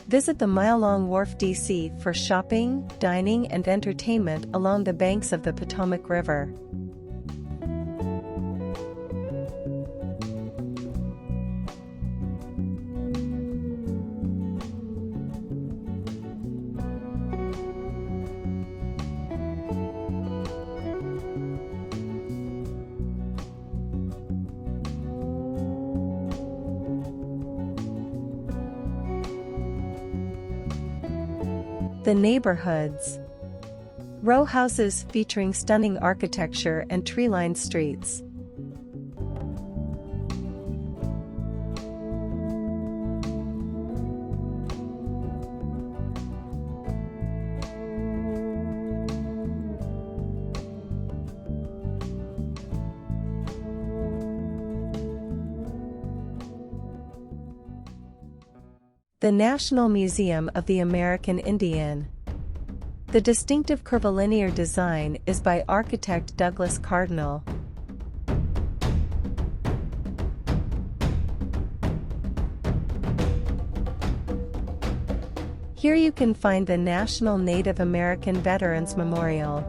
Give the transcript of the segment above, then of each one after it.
Visit the mile-long Wharf, DC for shopping, dining and entertainment along the banks of the Potomac River. The neighborhoods. Row houses featuring stunning architecture and tree-lined streets. The National Museum of the American Indian. The distinctive curvilinear design is by architect Douglas Cardinal. Here you can find the National Native American Veterans Memorial.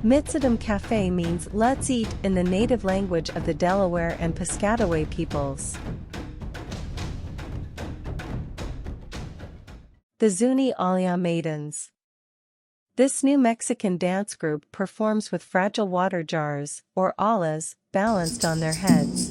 Mitsitam Cafe means "let's eat" in the native language of the Delaware and Piscataway peoples. The Zuni Olla Maidens. This New Mexican dance group performs with fragile water jars, or ollas, balanced on their heads.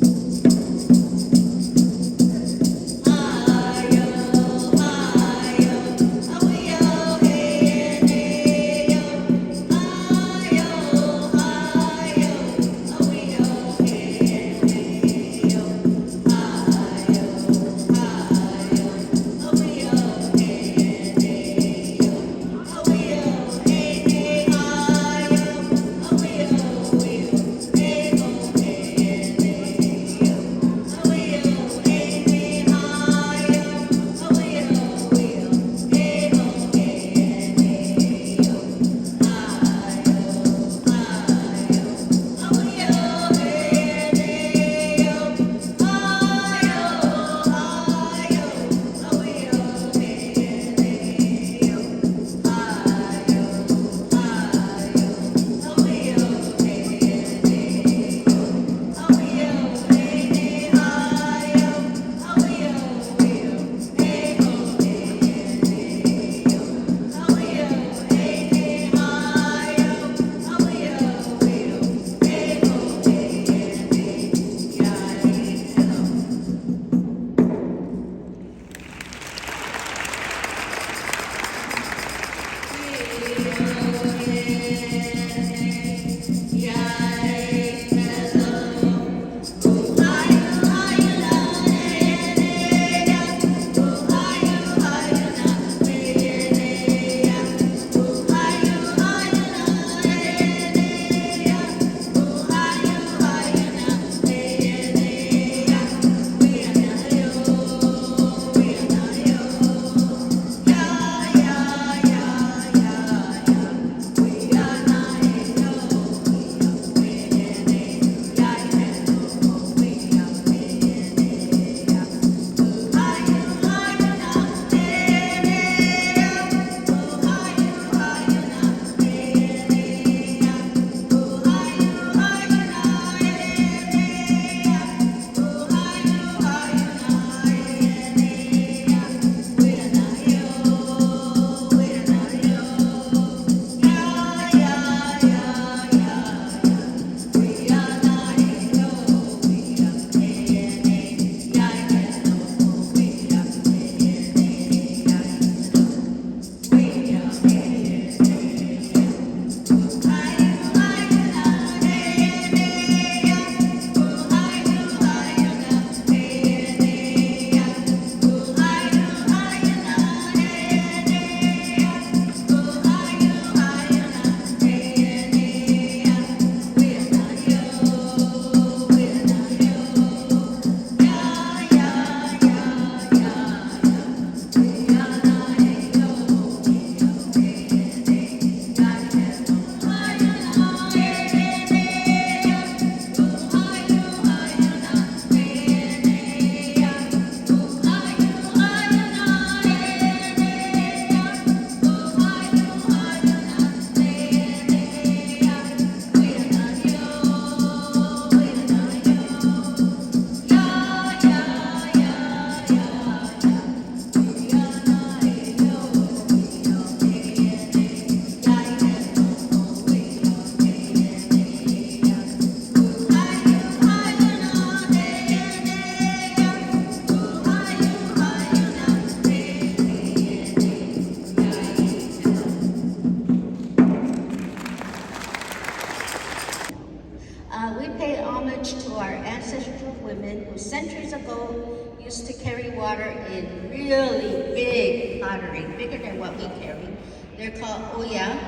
We pay homage to our ancestral women who centuries ago used to carry water in really big pottery, bigger than what we carry. They're called olla,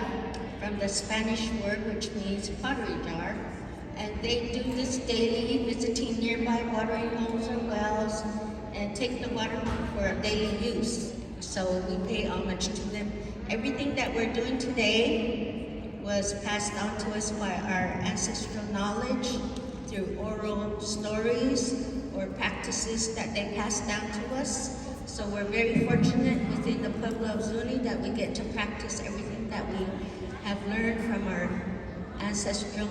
from the Spanish word which means pottery jar. And they do this daily, visiting nearby watering holes or wells, and take the water home for daily use. So we pay homage to them. Everything that we're doing today was passed on to us by our ancestral knowledge through oral stories or practices that they passed down to us. So we're very fortunate within the Pueblo of Zuni that we get to practice everything that we have learned from our ancestral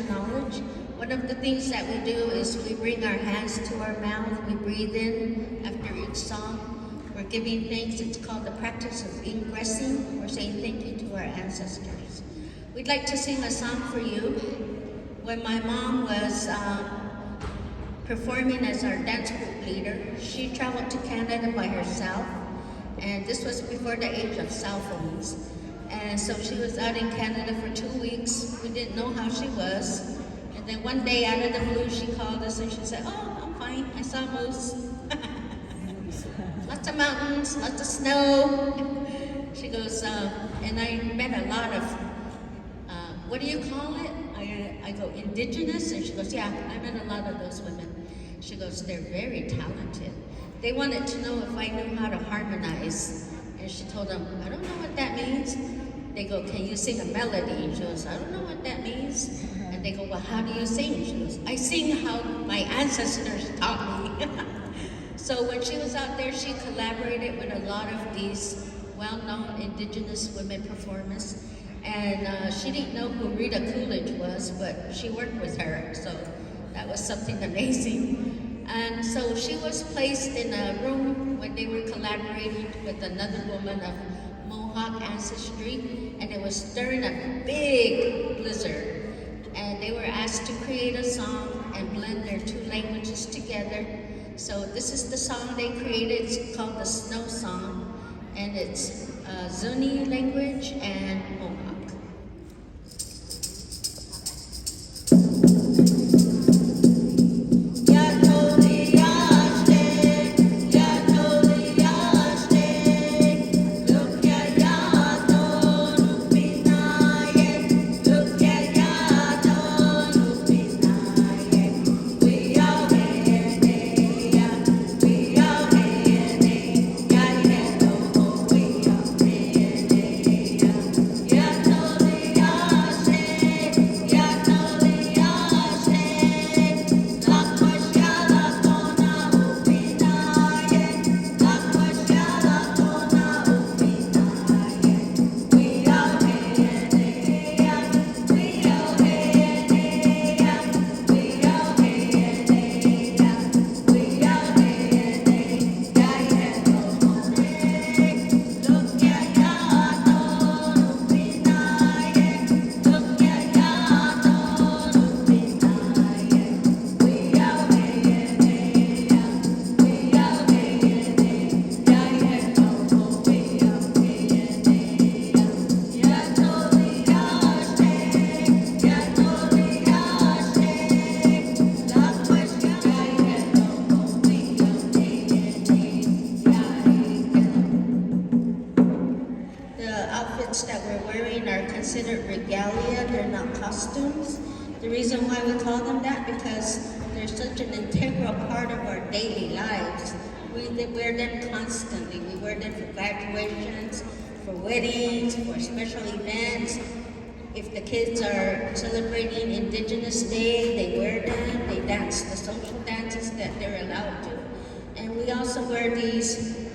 knowledge. One of the things that we do is we bring our hands to our mouth, we breathe in after each song. We're giving thanks. It's called the practice of ingressing. We're saying thank you to our ancestors. We'd like to sing a song for you. When my mom was performing as our dance group leader, she traveled to Canada by herself, and this was before the age of cell phones. And so she was out in Canada for 2 weeks. We didn't know how she was. And then one day out of the blue, she called us and she said, "Oh, I'm fine, I saw moose." Lots of mountains, lots of snow. She goes, and I met a lot of, what do you call it? I go, indigenous? And she goes, yeah, I met a lot of those women. She goes, they're very talented. They wanted to know if I knew how to harmonize. And she told them, I don't know what that means. They go, can you sing a melody? And she goes, I don't know what that means. And they go, well, how do you sing? She goes, I sing how my ancestors taught me. So when she was out there, she collaborated with a lot of these well-known indigenous women performers. And she didn't know who Rita Coolidge was, but she worked with her, so that was something amazing. And so she was placed in a room when they were collaborating with another woman of Mohawk ancestry, and it was during a big blizzard. And they were asked to create a song and blend their two languages together. So this is the song they created. It's called the Snow Song, and it's Zuni language and Mohawk. Considered regalia, they're not costumes. The reason why we call them that, because they're such an integral part of our daily lives. We wear them constantly. We wear them for graduations, for weddings, for special events. If the kids are celebrating Indigenous Day, they wear them. They dance the social dances that they're allowed to. And we also wear these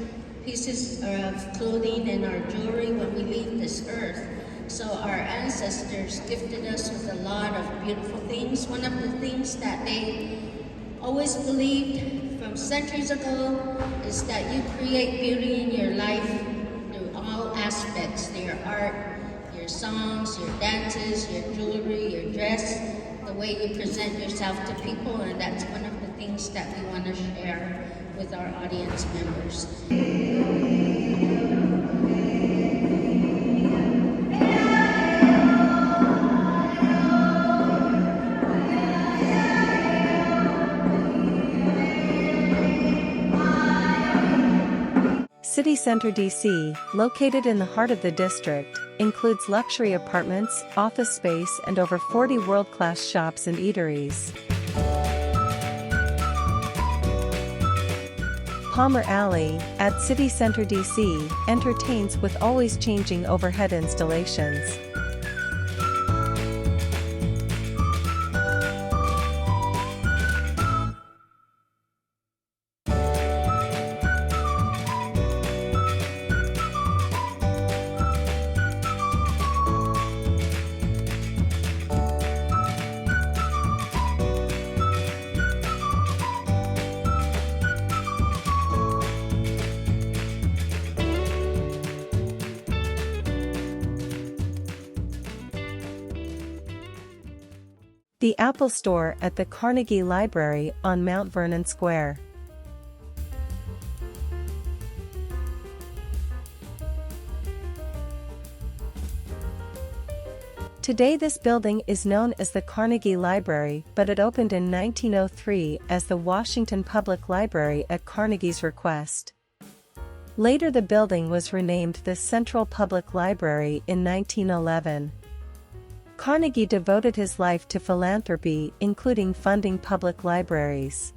pieces of clothing and our jewelry when we leave this earth. So our ancestors gifted us with a lot of beautiful things. One of the things that they always believed from centuries ago is that you create beauty in your life through all aspects, your art, your songs, your dances, your jewelry, your dress, the way you present yourself to people, and that's one of the things that we want to share with our audience members. CityCenter DC, located in the heart of the district, includes luxury apartments, office space and over 40 world-class shops and eateries. Palmer Alley, at CityCenter DC, entertains with always changing overhead installations. The Apple Store at the Carnegie Library on Mount Vernon Square. Today this building is known as the Carnegie Library, but it opened in 1903 as the Washington Public Library at Carnegie's request. Later the building was renamed the Central Public Library in 1911. Carnegie devoted his life to philanthropy, including funding public libraries.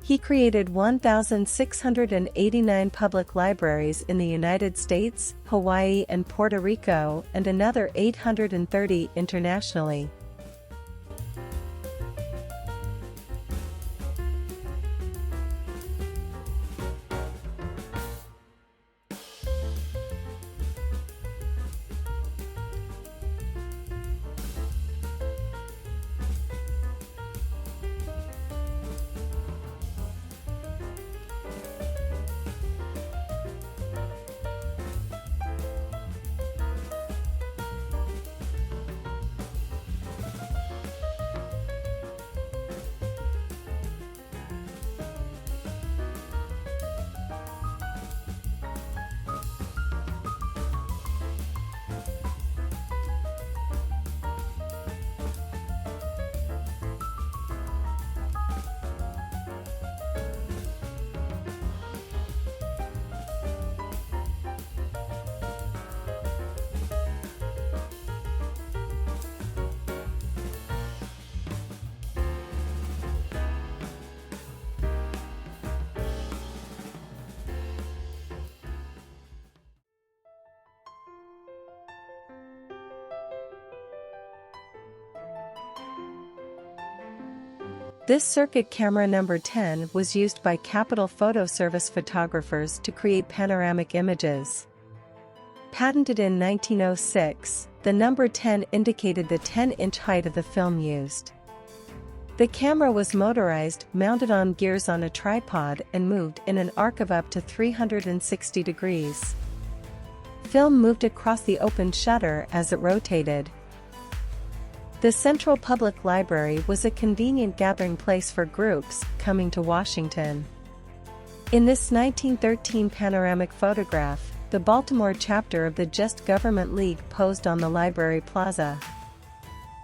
He created 1,689 public libraries in the United States, Hawaii and Puerto Rico, and another 830 internationally. This circuit camera number 10 was used by Capital Photo Service photographers to create panoramic images. Patented in 1906, the number 10 indicated the 10-inch height of the film used. The camera was motorized, mounted on gears on a tripod and moved in an arc of up to 360 degrees. Film moved across the open shutter as it rotated. The Central Public Library was a convenient gathering place for groups coming to Washington. In this 1913 panoramic photograph, the Baltimore chapter of the Just Government League posed on the library plaza.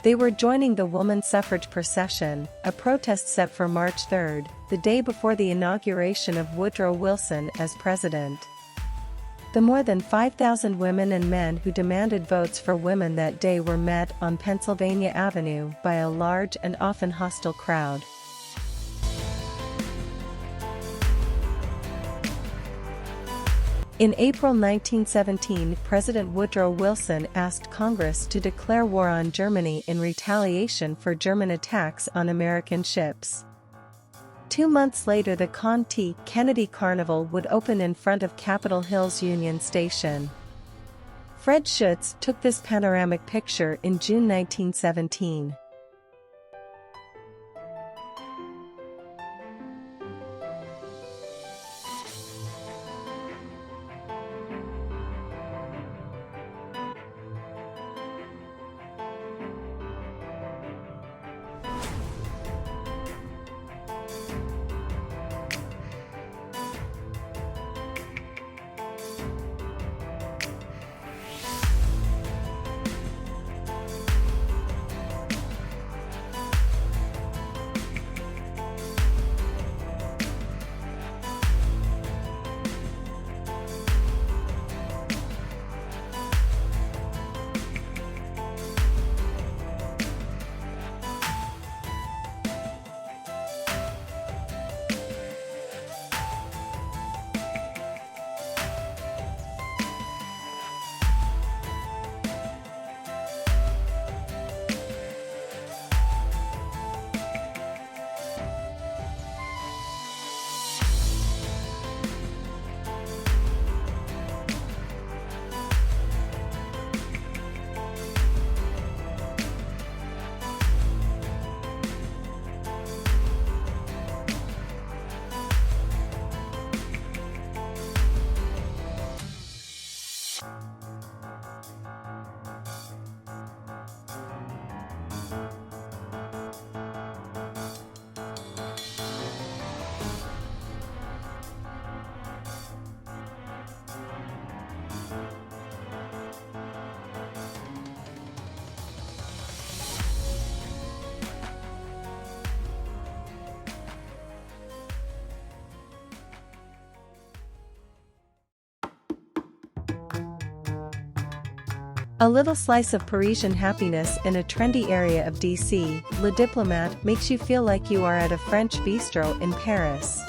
They were joining the woman suffrage procession, a protest set for March 3, the day before the inauguration of Woodrow Wilson as president. The more than 5,000 women and men who demanded votes for women that day were met on Pennsylvania Avenue by a large and often hostile crowd. In April 1917, President Woodrow Wilson asked Congress to declare war on Germany in retaliation for German attacks on American ships. 2 months later, the Con T. Kennedy Carnival would open in front of Capitol Hill's Union Station. Fred Schutz took this panoramic picture in June 1917. A little slice of Parisian happiness in a trendy area of DC, Le Diplomat makes you feel like you are at a French bistro in Paris.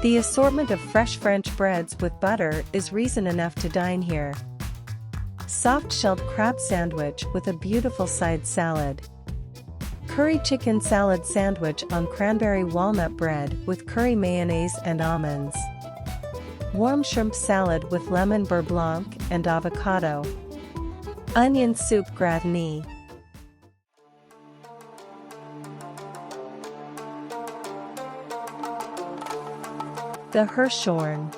The assortment of fresh French breads with butter is reason enough to dine here. Soft-shelled crab sandwich with a beautiful side salad. Curry chicken salad sandwich on cranberry walnut bread with curry mayonnaise and almonds. Warm shrimp salad with lemon beurre blanc and avocado. Onion soup gratin. The Hirshhorn.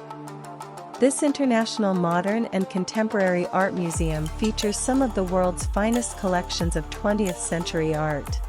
This international modern and contemporary art museum features some of the world's finest collections of 20th century art.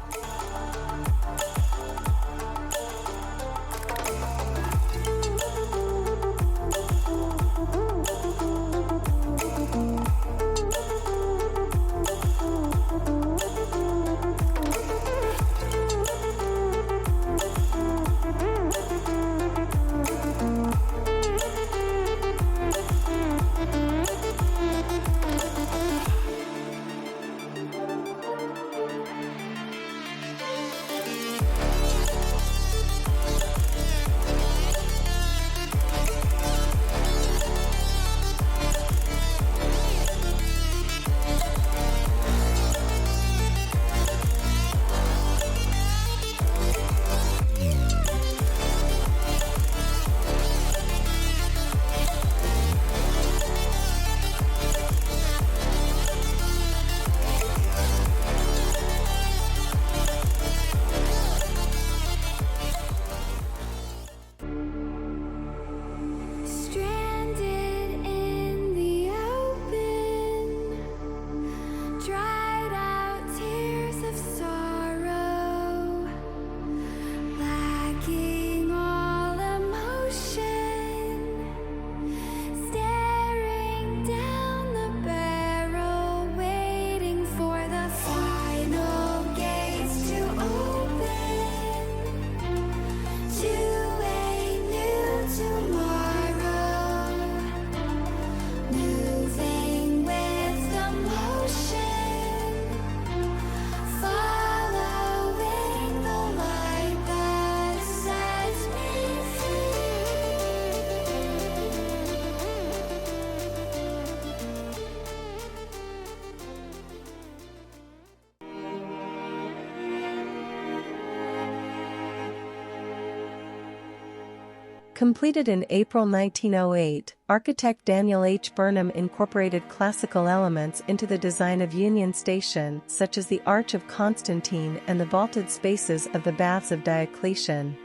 Completed in April 1908, architect Daniel H. Burnham incorporated classical elements into the design of Union Station, such as the Arch of Constantine and the vaulted spaces of the Baths of Diocletian.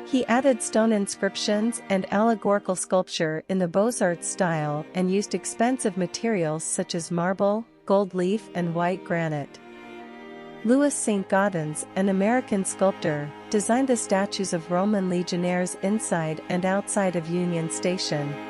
He added stone inscriptions and allegorical sculpture in the Beaux-Arts style and used expensive materials such as marble, gold leaf and white granite. Louis St. Gaudens, an American sculptor, designed the statues of Roman legionnaires inside and outside of Union Station.